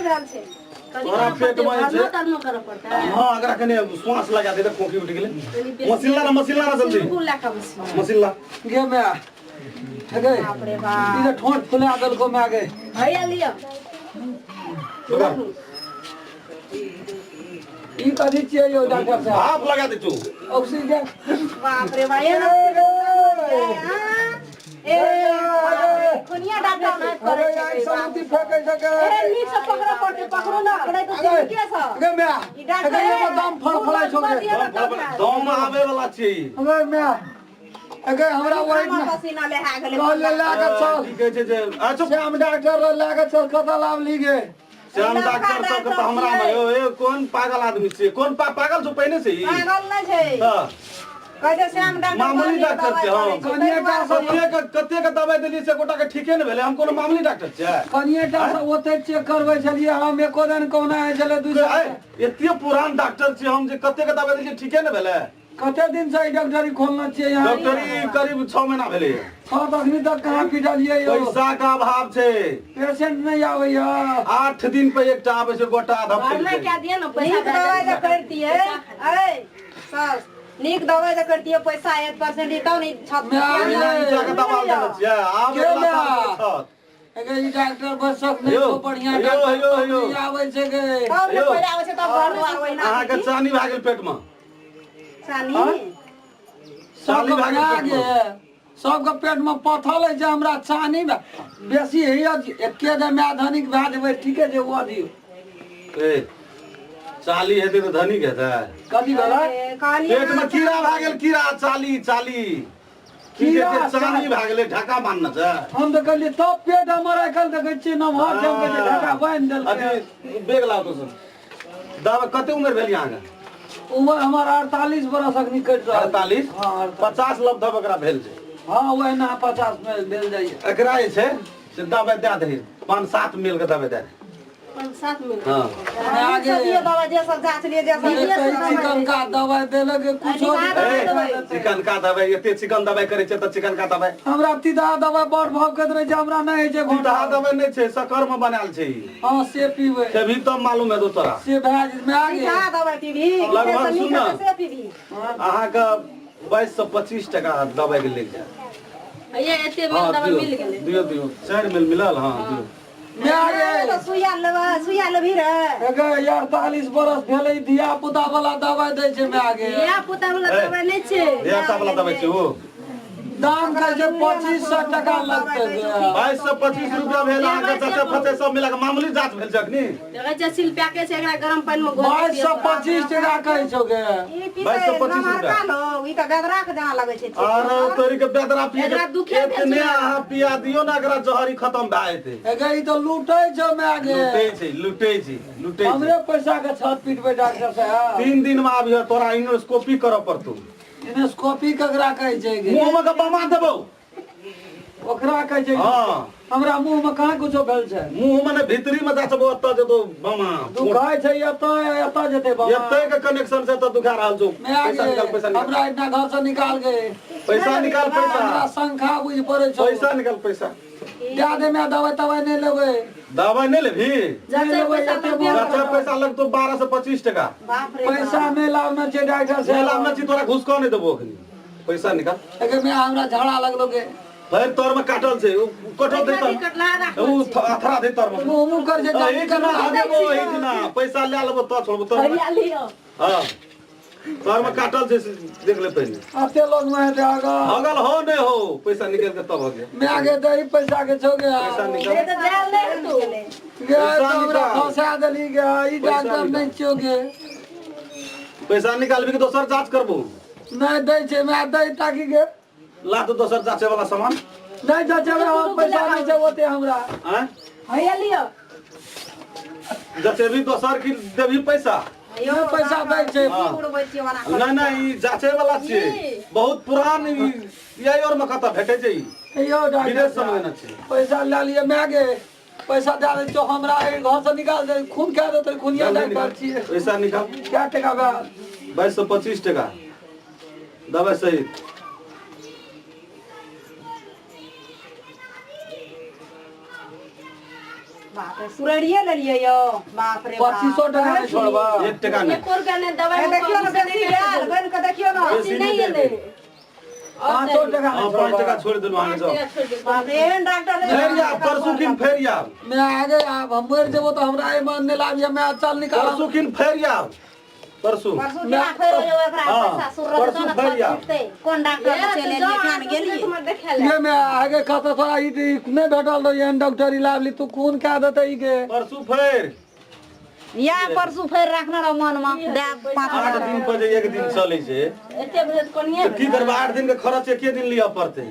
जाल छे तोरा पेट में छे करनो कर पड़ता है। हां अगर कने श्वास लगा दे त खोखी उठ गेले मसिल्ला ना जल्दी बिल्कुल लाका बस मसिल्ला गे मैं अगे बाप रे बाप इधर ठोंठ खुले आदल को मैं आगे भैया लियो ई कथी छियै यो डॉक्टर साहब भाप लगा दे तू ऑक्सीजन बाप रे भाई ना ए खुनिया डॉक्टर ना करे अरे यार समुद्री फेंकै सके ए नीच से पकड़ो ना पकड़े तो ठीक है सा गे मैं ई डॉक्टर अगे दम फड़फड़ाय छौ गे दम आवे वाला छी अगे मैं अगे हमरा वाइट में पसीना ले हा गेले कॉल ले लागे चल की कहै छै जे अच्छा श्याम डॉक्टर लागे चल कथा लाभ ली गे श्याम डॉक्टर सब के त हमरा में ए कौन पागल आदमी छी कौन पागल छौ पहिने से ई पागल नहीं छै हां कहै श्याम डॉक्टर मामूली डॉक्टर छै हम कनिए का कते के दवाई देली से गोटा के ठीके न भेले हम कोनो मामूली डॉक्टर छै कनिए टा से ओते चेक करबै छलिए हम एको दिन कोना है चले दूसरा एते पुरान डॉक्टर छी हम जे कते के दवाई देली ठीके न भेले कते दिन से डॉक्टरी खोलना चाहिए यहाँ डॉक्टरी करीब 6 महीना भेले छह तखनी तक कहाँ पिटलिए यो पैसा का अभाव छै पेशेंट नहीं आवे या 8 दिन पे एकटा आबै छै गोटा आधा भरना क्या दिए ना पैसा दवाई जो करती है अरे सर नीक दवाई जो करती है पैसा 1% ही तो नहीं छत जाके दवा देले छियै आब छत अगे ई डॉक्टर बस सब नहीं तो बढ़िया यो डॉक्टर आवे छै गे तब ने पहले आवे छै तब घर आवे ना अहाँ के चानी भ गेल पेट में सानी चाली भ गेल पेट में सबके पेट में पथल है जे हमरा चानी बेसी है एके दे में धनिक भए जेबै ठीके जे ओ दियो ए चाली हेतै त धनिक हेतै कथी भेलै पेट में कीड़ा भ गेल कीड़ा चाली कीड़ा चानी भ गेलै ढाका बांधना छै हम तो कहलिए तब पेट हमर आखल देखै छियै नमहर जम के ढका बांध देलकै अथी बेग लाओ तो सब दवा कते उम्र भेल अहाँ के उम्र हमर 48 बरस अखनी कट रहल 48 हां 50 लगभग एकरा भेल छै हां वही ना 50 में भेल जाइए एकरा जे छै से दवाई दे दही 5-7 मिल के दवाई दे 5-7 मिनट हां आगे ये दवाई जे सब जांच लिए जे सब चिकन का दवाई देलक कुछो चिकन का दवाई एते चिकन दवाई करे छै त चिकन का दवाई हमरा तीधा दवाई बड़ भाव कहत रहे जे हमरा नहीं है जे घुटा दवाई नहीं छै शक्कर में बनाल छै हां से पीबै तभी तो मालूम है तोरा से भाज में आगे क्या दवाई पीबी लगभग सुन ना से पीबी अहाँ का 2225 टका दवाई के ले जा ये एते में दवाई मिल गेलै दियो 4 मिल मिलल हां दियो में आगे तो सुइया लेबी रे अगे 48 बरस भेलै धिया पुता वाला दवाई दै छै में आगे या पुता वाला दवाई नहीं छै या ता वाला दवाई छै ओ दाम कहै छै 2500 टका लगतै 2225 रुपया भेल अहाँ के जते फते सब मिला के मामूली जांच भेल जखनी देखै छै सिल पैके छै एकरा गरम पानी में घोल 2225 टका कहै छौ गे ई पीते 2225 रुपया ई त बेदरा के जहाँ लगे छै अरे तोरी के बेदरा पी एकरा दुखे भेल इतने छै। अहाँ पिया दियो ना एकरा जहरी खत्म भए जेतै अगे ई तो लूटै छै में आगे लुटै छै हमरे पैसा के छत पीटबै डॉक्टर साहब 3 दिन में आबियो तोरा इन्डोस्कोपी करऽ पड़तौ इन्डोस्कोपी ककरा कहै छै गे मुंह में के बमा देबौ ओकरा कहै छै हां हमरा मुंह में कहाँ कुछो भेल छै मुंह में ने भीतरी में जाचबो ओतऽ जेतो बमा दुखाय छै एतऽ जेतै बाबा एतै के कनेक्शन से तो दुखा रहल छौ मैं आगे पैसा निकाल हमरा इतना घर से निकाल गए पैसा निकाल हमरा पैसा संख्या बुझ पड़े छौ पैसा निकाल पैसा क्या दे में दवाई नहीं लेबै दवाई नहीं लेभी जाचे पैसा तो अच्छा पैसा लगतो 12 से 25 टका बाप रे पैसा नहीं लावना छै डॉक्टर से साहब लाभ में तोरा घुस कौ नहीं देबो अखनी पैसा निकाल अगे मैं हमरा झगड़ा लगलो के फिर तोर में काटल छै उ कटो दे त कटला राख उ अथरा दे तोर में मुंह कर जे ए जना देबो ए जना पैसा ले लेबो तो छोड़बो तोर में भैया लियो हां तोर में काटल छै देख ले पहले आते लोग में दे आगा अगल हो नहीं हो पैसा निकल के तब हो गया मैं आगे दही पैसा के छौ गया पैसा ये निकाल तो जेल ले तू गया पैसा हमरा निकाल। फंसा देली गया ई पैसा डॉक्टर निकाल। नहीं छौ गे पैसा निकालबी के दोसर जांच करबो नहीं दै छै मैं दही ताकि गे ला तो दोसर जांचे वाला सामान नहीं जचबे हम पैसा नहीं छै ओते हमरा हैं भैया लियो जते भी दोसर की देबी पैसा यो पैसा दै छै हाँ। उड़बै छी वाला नहीं नहीं ई जांचे वाला छै बहुत पुरान यही और में कता भेटे छै ई यो विदेश डॉक्टर से मंगेना छै पैसा ले लिए मैं आगे पैसा दे दे तो हमरा घर से निकाल दे खून क्या देते खूनिया डॉक्टर छिए पैसा निकाल क्या टका बा 2225 टका दवाई सहित बाप रे सुरड़िए ले लिए यो बाप रे 2500 टका में छोड़बा 1 टका नहीं देखियो ना बेसी यार बन के देखियो ना बेसी नहीं दे 500 टका में 5 टका छोड़ दे आगे जाओ बाप रे एहन डॉक्टर फेर या परसों किन फेर या मैं आगे अब हम मर जेबो तो हमरा ए मन ने लागिया मैं चल निकाल परसों किन फेर या परसों परसों दिना फेर हो एकरा पैसा सुर रह परसों फेर या कौन डॉक्टर से ले लेखान गेलिए ये मैं आगे कहता था ई नहीं भेटल रही एहन डॉक्टर इलाज ली तू कौन कह देते ई के परसों फेर या परसों फेर रखना रह मन में दे 8 दिन पर 1 दिन चले छे एते भेज कोनिए की करबा 8 दिन के खर्च 1 दिन लिया पड़ते